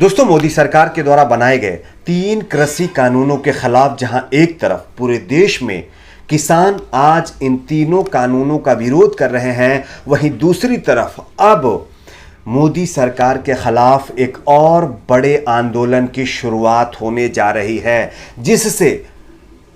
दोस्तों, मोदी सरकार के द्वारा बनाए गए 3 कृषि कानूनों के खिलाफ जहां एक तरफ पूरे देश में किसान आज इन तीनों कानूनों का विरोध कर रहे हैं, वहीं दूसरी तरफ अब मोदी सरकार के खिलाफ एक और बड़े आंदोलन की शुरुआत होने जा रही है, जिससे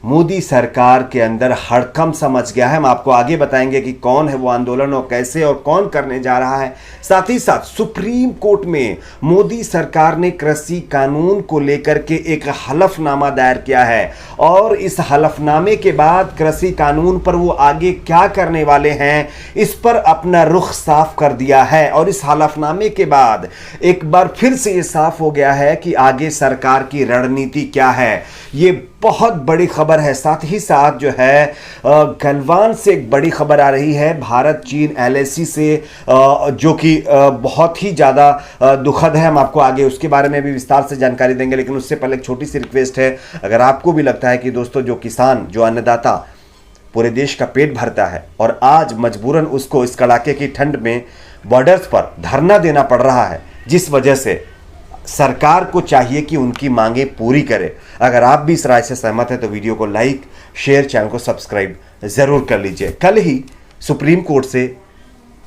मोदी सरकार के अंदर हड़कंप समझ गया है। हम आपको आगे बताएंगे कि कौन है वो आंदोलन और कैसे और कौन करने जा रहा है। साथ ही साथ सुप्रीम कोर्ट में मोदी सरकार ने कृषि कानून को लेकर के एक हलफनामा दायर किया है और इस हलफनामे के बाद कृषि कानून पर वो आगे क्या करने वाले हैं, इस पर अपना रुख साफ कर दिया है। और इस हलफनामे के बाद एक बार फिर से ये साफ हो गया है कि आगे सरकार की रणनीति क्या है। ये बहुत बड़ी खबर है। साथ ही साथ जो है गलवान से एक बड़ी खबर आ रही है, भारत चीन एलएसी से, जो कि बहुत ही ज़्यादा दुखद है। हम आपको आगे उसके बारे में भी विस्तार से जानकारी देंगे, लेकिन उससे पहले एक छोटी सी रिक्वेस्ट है। अगर आपको भी लगता है कि दोस्तों जो किसान, जो अन्नदाता पूरे देश का पेट भरता है और आज मजबूरन उसको इस कड़ाके की ठंड में बॉर्डर्स पर धरना देना पड़ रहा है, जिस वजह से सरकार को चाहिए कि उनकी मांगे पूरी करे। अगर आप भी इस राय से सहमत हैं तो वीडियो को लाइक, शेयर, चैनल को सब्सक्राइब जरूर कर लीजिए। कल ही सुप्रीम कोर्ट से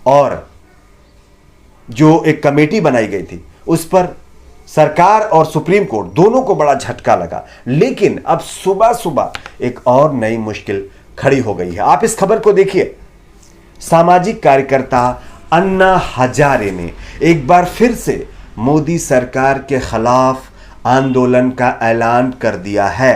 और जो एक कमेटी बनाई गई थी उस पर सरकार और सुप्रीम कोर्ट दोनों को बड़ा झटका लगा, लेकिन अब सुबह सुबह एक और नई मुश्किल खड़ी हो गई है। आप इस खबर को देखिए। सामाजिक कार्यकर्ता अन्ना हजारे ने एक बार फिर से मोदी सरकार के खिलाफ आंदोलन का ऐलान कर दिया है।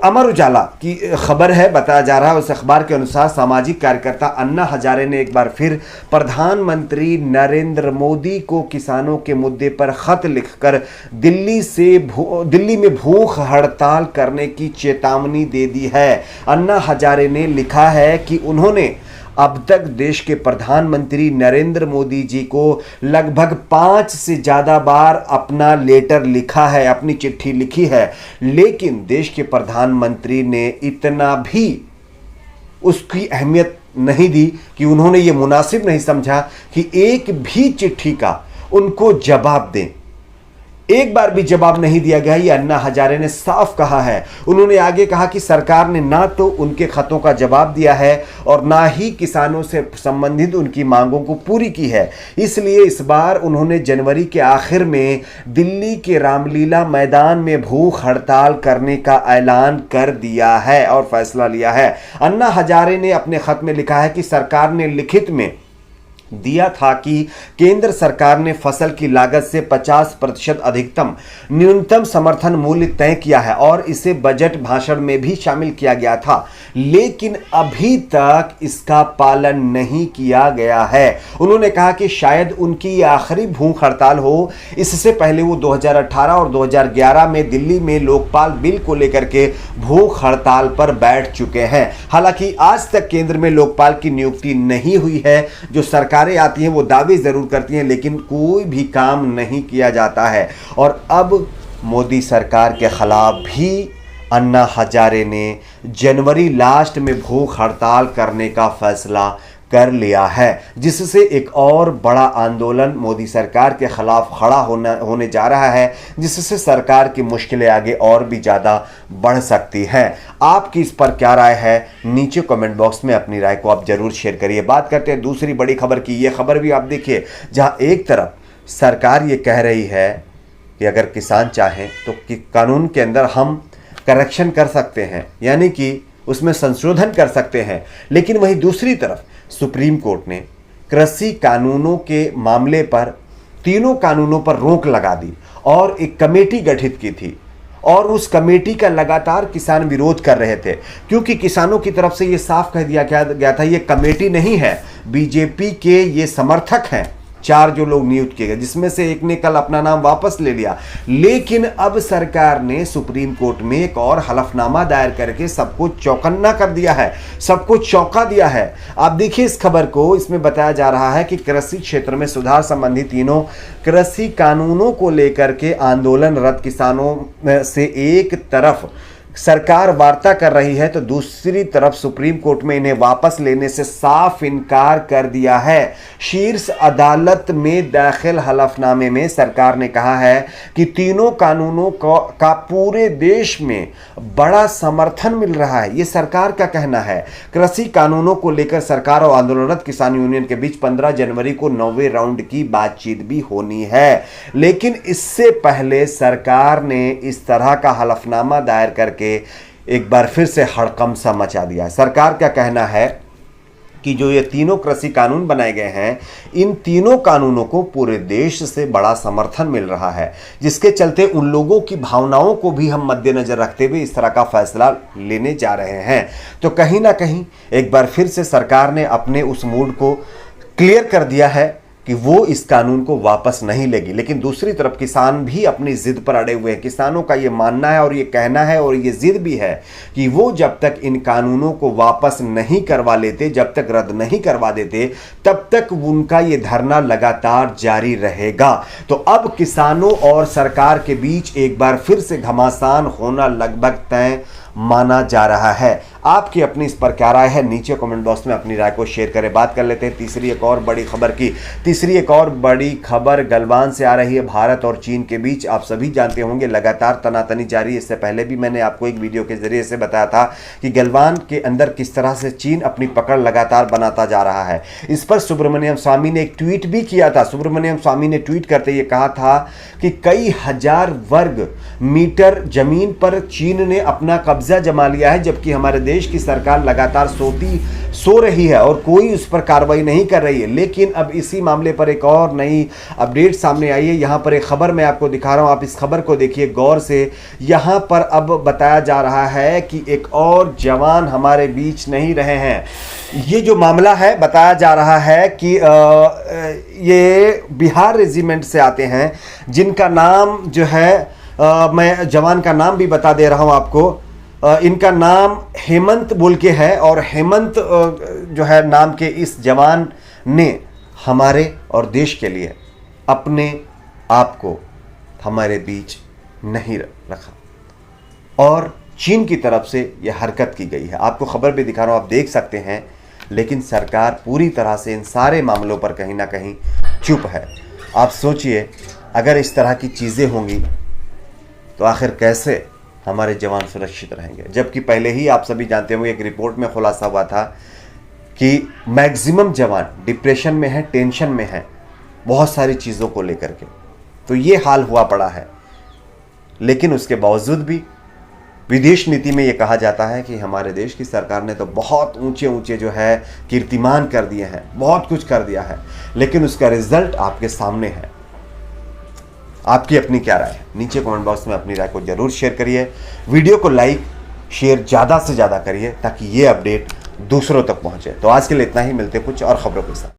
अमर उजाला की खबर है, बताया जा रहा है उस अखबार के अनुसार सामाजिक कार्यकर्ता अन्ना हजारे ने एक बार फिर प्रधानमंत्री नरेंद्र मोदी को किसानों के मुद्दे पर खत लिखकर दिल्ली में भूख हड़ताल करने की चेतावनी दे दी है। अन्ना हजारे ने लिखा है कि उन्होंने अब तक देश के प्रधानमंत्री नरेंद्र मोदी जी को लगभग 5 से ज़्यादा बार अपना लेटर लिखा है, अपनी चिट्ठी लिखी है, लेकिन देश के प्रधानमंत्री ने इतना भी उसकी अहमियत नहीं दी कि उन्होंने ये मुनासिब नहीं समझा कि एक भी चिट्ठी का उनको जवाब दें। एक बार भी जवाब नहीं दिया गया, ये अन्ना हजारे ने साफ कहा है। उन्होंने आगे कहा कि सरकार ने ना तो उनके खतों का जवाब दिया है और ना ही किसानों से संबंधित उनकी मांगों को पूरी की है। इसलिए इस बार उन्होंने जनवरी के आखिर में दिल्ली के रामलीला मैदान में भूख हड़ताल करने का ऐलान कर दिया है और फैसला लिया है। अन्ना हजारे ने अपने खत में लिखा है कि सरकार ने लिखित में दिया था कि केंद्र सरकार ने फसल की लागत से 50% अधिकतम न्यूनतम समर्थन मूल्य तय किया है और इसे बजट भाषण में भी शामिल किया गया था, लेकिन अभी तक इसका पालन नहीं किया गया है। उन्होंने कहा कि शायद उनकी आखिरी भूख हड़ताल हो। इससे पहले वो 2018 और 2011 में दिल्ली में लोकपाल बिल को लेकर के भूख हड़ताल पर बैठ चुके हैं। हालांकि आज तक केंद्र में लोकपाल की नियुक्ति नहीं हुई है। जो सरकार आती हैं वो दावे जरूर करती हैं, लेकिन कोई भी काम नहीं किया जाता है। और अब मोदी सरकार के खिलाफ भी अन्ना हजारे ने जनवरी लास्ट में भूख हड़ताल करने का फैसला कर लिया है, जिससे एक और बड़ा आंदोलन मोदी सरकार के खिलाफ खड़ा होने जा रहा है, जिससे सरकार की मुश्किलें आगे और भी ज़्यादा बढ़ सकती हैं। आपकी इस पर क्या राय है, नीचे कमेंट बॉक्स में अपनी राय को आप जरूर शेयर करिए। बात करते हैं दूसरी बड़ी खबर की। ये खबर भी आप देखिए, जहां एक तरफ सरकार ये कह रही है कि अगर किसान चाहें तो कानून के अंदर हम करेक्शन कर सकते हैं, यानी कि उसमें संशोधन कर सकते हैं, लेकिन वहीं दूसरी तरफ सुप्रीम कोर्ट ने कृषि कानूनों के मामले पर, तीनों कानूनों पर रोक लगा दी और एक कमेटी गठित की थी और उस कमेटी का लगातार किसान विरोध कर रहे थे, क्योंकि किसानों की तरफ से ये साफ कह दिया गया था ये कमेटी नहीं है, बीजेपी के ये समर्थक हैं। 4 जो लोग नियुक्त किए गए, जिसमें से एक ने कल अपना नाम वापस ले लिया। लेकिन अब सरकार ने सुप्रीम कोर्ट में एक और हलफनामा दायर करके सबको चौकन्ना कर दिया है, सबको चौंका दिया है। आप देखिए इस खबर को, इसमें बताया जा रहा है कि कृषि क्षेत्र में सुधार संबंधी तीनों कृषि कानूनों को लेकर के आंदोलनरत किसानों से एक तरफ सरकार वार्ता कर रही है तो दूसरी तरफ सुप्रीम कोर्ट में इन्हें वापस लेने से साफ इनकार कर दिया है। शीर्ष अदालत में दाखिल हलफनामे में सरकार ने कहा है कि तीनों कानूनों का पूरे देश में बड़ा समर्थन मिल रहा है। यह सरकार का कहना है। कृषि कानूनों को लेकर सरकार और आंदोलनरत किसान यूनियन के बीच 15 जनवरी को 9वें राउंड की बातचीत भी होनी है, लेकिन इससे पहले सरकार ने इस तरह का हलफनामा दायर करके एक बार फिर से हड़कंप सा मचा दिया है। सरकार का कहना है कि जो ये तीनों कृषि कानून बनाए गए हैं, इन तीनों कानूनों को पूरे देश से बड़ा समर्थन मिल रहा है, जिसके चलते उन लोगों की भावनाओं को भी हम मद्देनजर रखते हुए इस तरह का फैसला लेने जा रहे हैं। तो कहीं ना कहीं एक बार फिर से सरकार ने अपने उस मूड को क्लियर कर दिया है कि वो इस कानून को वापस नहीं लेगी। लेकिन दूसरी तरफ किसान भी अपनी जिद पर अड़े हुए हैं। किसानों का ये मानना है और ये कहना है और ये जिद भी है कि वो जब तक इन कानूनों को वापस नहीं करवा लेते, जब तक रद्द नहीं करवा देते, तब तक उनका ये धरना लगातार जारी रहेगा। तो अब किसानों और सरकार के बीच एक बार फिर से घमासान होना लगभग तय माना जा रहा है। आपकी अपनी इस पर क्या राय है, नीचे कमेंट बॉक्स में अपनी राय को शेयर करें। बात कर लेते हैं तीसरी एक और बड़ी खबर गलवान से आ रही है। भारत और चीन के बीच आप सभी जानते होंगे लगातार तनातनी जारी है। इससे पहले भी मैंने आपको एक वीडियो के जरिए से बताया था कि गलवान के अंदर किस तरह से चीन अपनी पकड़ लगातार बनाता जा रहा है। इस पर सुब्रमण्यम स्वामी ने एक ट्वीट भी किया था। सुब्रमण्यम स्वामी ने ट्वीट करते हुए कहा था कि कई हजार वर्ग मीटर जमीन पर चीन ने अपना कब्जा जमा लिया है, जबकि हमारे देश की सरकार लगातार सो रही है और कोई उस पर कार्रवाई नहीं कर रही है। लेकिन अब इसी मामले पर एक और नई अपडेट सामने आई है। यहां पर एक खबर मैं आपको दिखा रहा हूं, आप इस खबर को देखिए गौर से। यहां पर अब बताया जा रहा है कि एक और जवान हमारे बीच नहीं रहे हैं। ये जो मामला है, बताया जा रहा है कि ये बिहार रेजिमेंट से आते हैं, जिनका नाम जो है मैं जवान का नाम भी बता दे रहा हूं आपको। इनका नाम हेमंत बोल के है और हेमंत जो है नाम के इस जवान ने हमारे और देश के लिए अपने आप को हमारे बीच नहीं रखा और चीन की तरफ से यह हरकत की गई है। आपको खबर भी दिखा रहा हूं, आप देख सकते हैं। लेकिन सरकार पूरी तरह से इन सारे मामलों पर कहीं ना कहीं चुप है। आप सोचिए, अगर इस तरह की चीज़ें होंगी तो आखिर कैसे हमारे जवान सुरक्षित रहेंगे। जबकि पहले ही आप सभी जानते होंगे, एक रिपोर्ट में खुलासा हुआ था कि मैक्सिमम जवान डिप्रेशन में है, टेंशन में है, बहुत सारी चीज़ों को लेकर के। तो ये हाल हुआ पड़ा है। लेकिन उसके बावजूद भी विदेश नीति में ये कहा जाता है कि हमारे देश की सरकार ने तो बहुत ऊंचे ऊंचे जो है कीर्तिमान कर दिए हैं, बहुत कुछ कर दिया है, लेकिन उसका रिजल्ट आपके सामने है। आपकी अपनी क्या राय है, नीचे कमेंट बॉक्स में अपनी राय को जरूर शेयर करिए। वीडियो को लाइक शेयर ज़्यादा से ज़्यादा करिए ताकि ये अपडेट दूसरों तक पहुंचे। तो आज के लिए इतना ही, मिलते कुछ और खबरों के साथ।